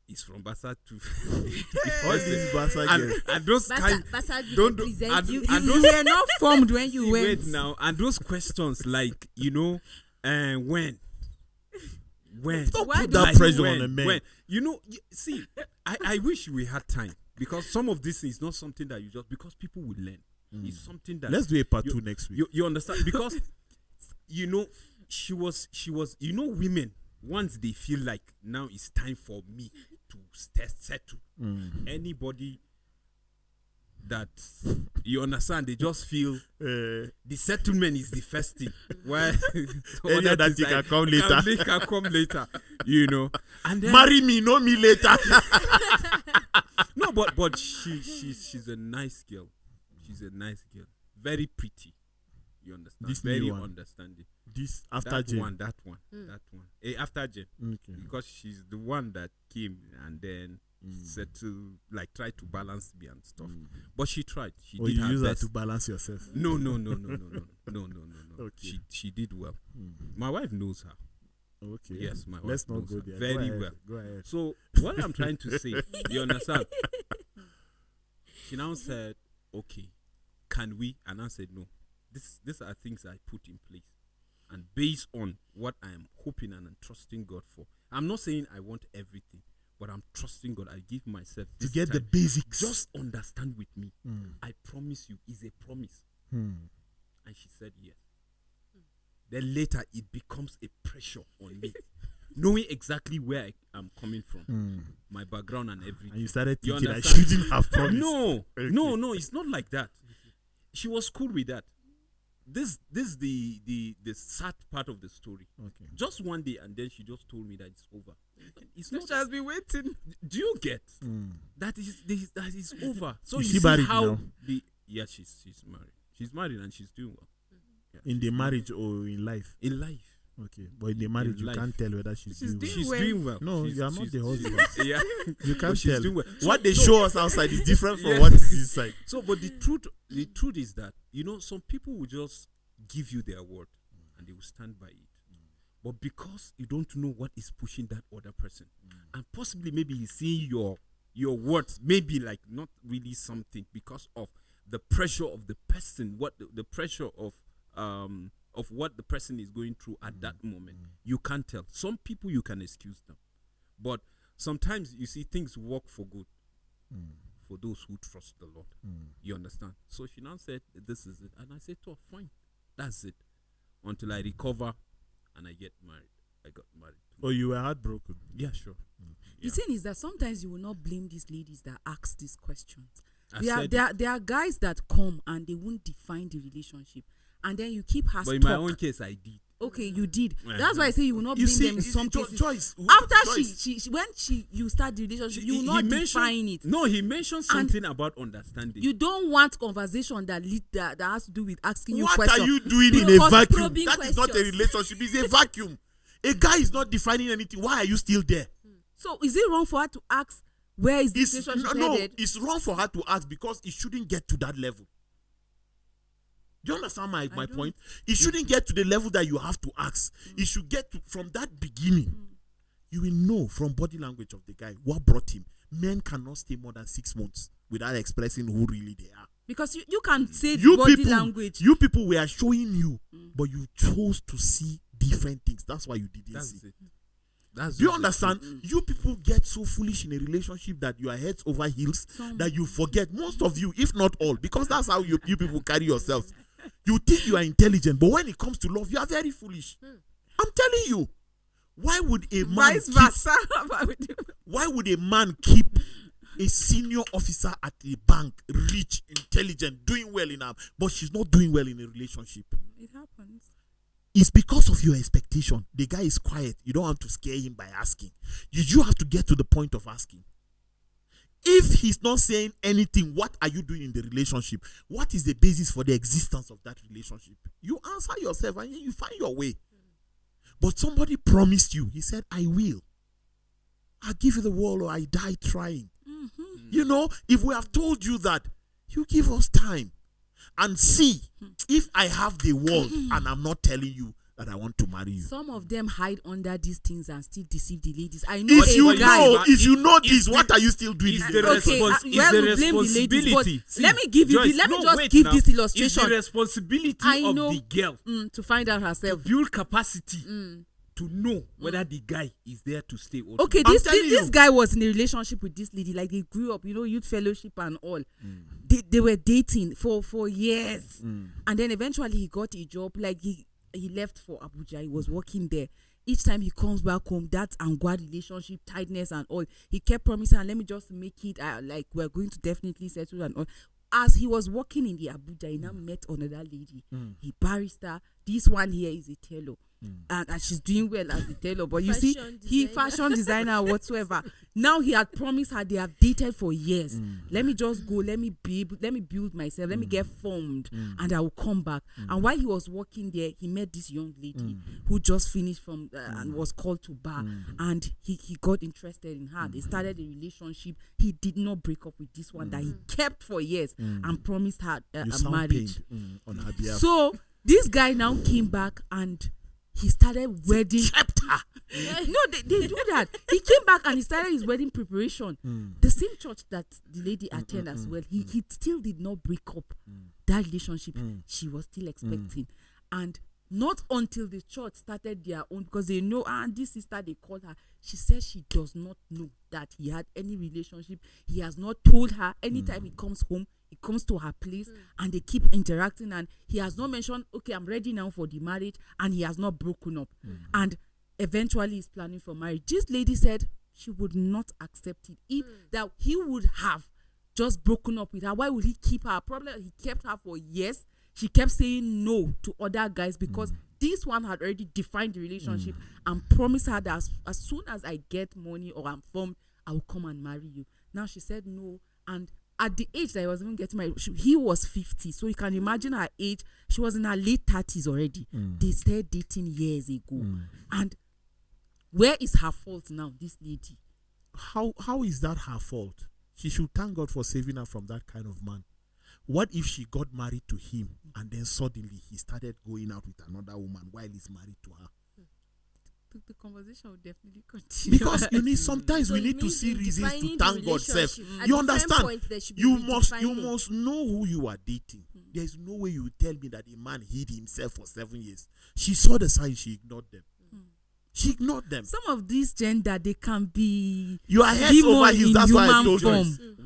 it's from Basa to All these Basa girls. and those kind. Basa don't- represent and- you. and You those- were not formed when you went. Wait now, and those questions like when Don't Why put do that you- pressure on a man. when see, I wish we had time, because some of this is not something that you just, because people will learn. It's something that Let's do a part you- 2 next week. you understand, because she was women, once they feel like now it's time for me to settle, anybody that you understand, they just feel the settlement is the first thing. Why Any other thing can come later. Can come later, and then Marry me, know me later. no, but she's a nice girl. She's a nice girl, very pretty. You understand? This Very new one. understanding. This after That Jane. one. After Jane, Okay. because she's the one that came and then settled, like tried to balance me and stuff. But she tried. She Or did you her use that best. to balance yourself. No. Okay. She did well. My wife knows her. Okay. Yes, my wife Let's not knows go her there. very Go ahead. well. Go ahead. So what I'm trying to say, you understand? She now said, "Okay, can we?" And I said, "No. These are things I put in place, and based on what I am hoping and I'm trusting God for. I'm not saying I want everything, but I'm trusting God. I give myself To this get the time. basics. Just understand with me. I promise you, is a promise." And she said yes. Then later it becomes a pressure on me, knowing exactly where I am coming from, my background and everything. And you started You thinking I understand? shouldn't have promised. No, Okay. no, it's not like that. She was cool with that. This is the sad part of the story. Okay. Just one day, and then she just told me that it's over. It's She not. has been waiting. Do you get that is over? So Is you she see married how now? she's married. She's married and she's doing well In the marriage or in life? in life. Okay. But in the marriage, you life. can't tell whether she's She's doing well. She's well. doing well. No, She's- you are not she's- the husband. Yeah, You but can't she's tell. doing well. What they So- show us outside is different from Yeah. what is inside. So, but the truth is that some people will just give you their word and they will stand by it. But because you don't know what is pushing that other person, and possibly maybe he's seeing your words, maybe like not really something because of the pressure of the person, what the pressure of what the person is going through at that moment. You can't tell. Some people you can excuse them, but sometimes you see things work for good for those who trust the Lord. You understand? So she now said, "This is it," and I said, "Oh, fine, that's it." Until I recover and I get married. I got married. Or you were heartbroken. Yeah, sure. The thing is that sometimes you will not blame these ladies that ask these questions. I There said are guys that come and they won't define the relationship, and then you keep her but in stuck. my own case, I did. Okay, you did. That's why I say you will not You blame see, them in some cases. Joyce. After Joyce, when you start the relationship, you will He not mentioned- define it. No, he mentioned something about understanding. You don't want conversation that has to do with asking you what questions. are you doing in a Because vacuum? probing That is not a questions. relationship. It's a vacuum. A guy is not defining anything. Why are you still there? So is it wrong for her to ask where is this It's, relationship no, headed? it's wrong for her to ask because it shouldn't get to that level. Do you understand my point? It shouldn't get to the level that you have to ask. It should get to, from that beginning. You will know from body language of the guy what brought him. Men cannot stay more than 6 months without expressing who really they are. Because you can say You body people, language. you people were showing you, but you chose to see different things. That's why you didn't That's see. it. That's Do you just the understand? truth. You people get so foolish in a relationship that you are heads over heels that you forget, most of you, if not all, because that's how you people carry yourselves. You think you are intelligent, but when it comes to love, you are very foolish. I'm telling you. Why would a man Vice keep, versa. why would a man keep a senior officer at a bank, rich, intelligent, doing well in her, but she's not doing well in a relationship? It happens. It's because of your expectation. The guy is quiet. You don't want to scare him by asking. You have to get to the point of asking. If he's not saying anything, what are you doing in the relationship? What is the basis for the existence of that relationship? You answer yourself and you find your way. But somebody promised you. He said, I will. I give you the world or I die trying. You know, if we have told you that, you give us time and see if I have the world and I'm not telling you that I want to marry you. Some of them hide under these things and still deceive the ladies. I know If you guy. know, if you know this, what are you still doing? It's in the the Okay, response. well, It's the we blame the ladies, but responsibility. See, let me give you. Joyce, Let me no, just wait give now. this illustration. It's the responsibility I of know. the girl To find out herself. build capacity to know whether the guy is there to stay. Or Okay, to this telling this you. guy was in a relationship with this lady. Like they grew up, youth fellowship and all. They were dating for years, and then eventually he got a job. Like he left for Abuja. He was working there. Each time he comes back home, that angwa relationship, tightness and all. He kept promising, let me just make it. Like we're going to definitely settle and all. As he was working in the Abuja, he now met another lady. He barrister. This one here is a tailor. And she's doing well as the tailor, but you see, he fashion designer whatsoever. Now he had promised her they have dated for years. Let me just go, let me build myself, let me get formed, and I will come back. And while he was working there, he met this young lady who just finished from and was called to bar, and he got interested in her. They started a relationship. He did not break up with this one that he kept for years and promised her You a sound marriage. pained, on her behalf. So this guy now came back and he started wedding. Kept her. No, they do that. He came back and he started his wedding preparation. The same church that the lady attended as well. He still did not break up that relationship. She was still expecting. And not until the church started their own, because they know, and this sister, they called her. She said she does not know that he had any relationship. He has not told her. Anytime he comes home, he comes to her place and they keep interacting, and he has not mentioned, okay, I'm ready now for the marriage, and he has not broken up. And eventually he's planning for marriage. This lady said she would not accept it. If that he would have just broken up with her, why would he keep her? Probably he kept her for years. She kept saying no to other guys because this one had already defined the relationship and promised her that as soon as I get money or I'm formed, I will come and marry you. Now she said no, and at the age that I was even getting married, he was 50. So you can imagine her age. She was in her late 30s already. They started dating years ago. And where is her fault now, this lady? How is that her fault? She should thank God for saving her from that kind of man. What if she got married to him and then suddenly he started going out with another woman while he's married to her? The conversation will definitely continue. Because sometimes we need to see reasons to thank God. You understand? You must know who you are dating. There's no way you will tell me that a man hid himself for 7 years. She saw the signs, she ignored them. She ignored them. Some of these gender, they can be You are heads over heels. That's why I told you.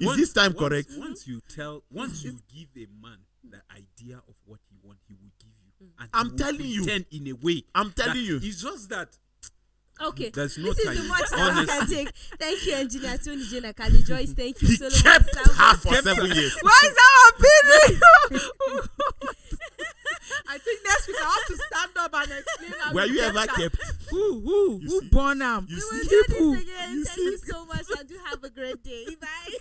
Is this time correct? Once you give a man the idea of what he wants, he will give you. And I'm telling you. In a way. I'm telling you. It's just that. Okay, There's no this time. is the much that we can take. Thank you, Engineer Tony Jane Akali Joyce. Thank you, He Solomon kept Sam. her for 7 years. Why is that opinion? I think next week I have to stand up and explain how Were we you kept ever her. kept? Who see? born them? You We see? will do People. this again. Thank you so much and do have a great day. Bye.